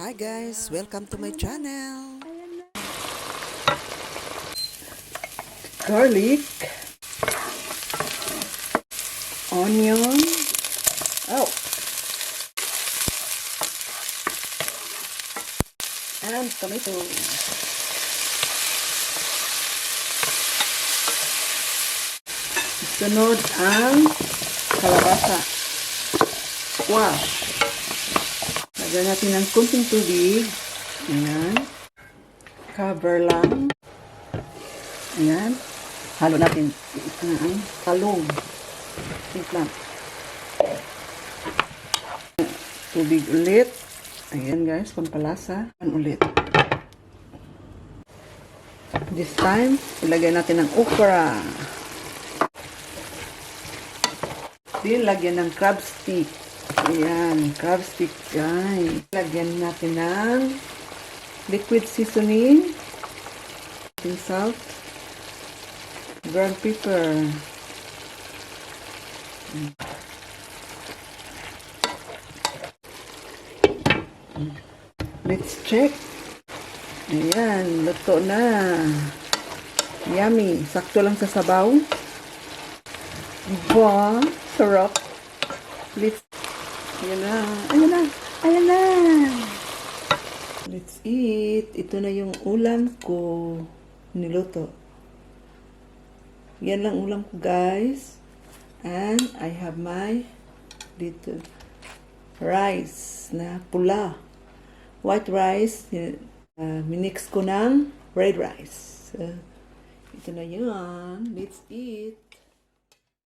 Hi guys, welcome to my channel. Garlic, onion, oh, and tomato. Sunod ang kalabasa. Squash. Lagyan natin ng kunting tubig. Ayan. Cover lang. Ayan. Halo natin. Ito na ang talong. Tignan. Tubig ulit. Ayan guys, pampalasa. Ulit. This time, ilagay natin ng okra. Then, lagyan ng crab stick. Ayan, crab stick guys. Lagyan natin ng liquid seasoning. Salt. Ground pepper. Let's check. Ayan, luto na. Yummy. Sakto lang sa sabaw. Diba? Sarap. Let's... Ayan na. Ayan na. Ayan na. Let's eat. Ito na yung ulam ko. Niluto. Yan lang ulam ko guys. And I have my little rice na pula. White rice. Minix ko ng red rice. So, ito na yan. Let's eat.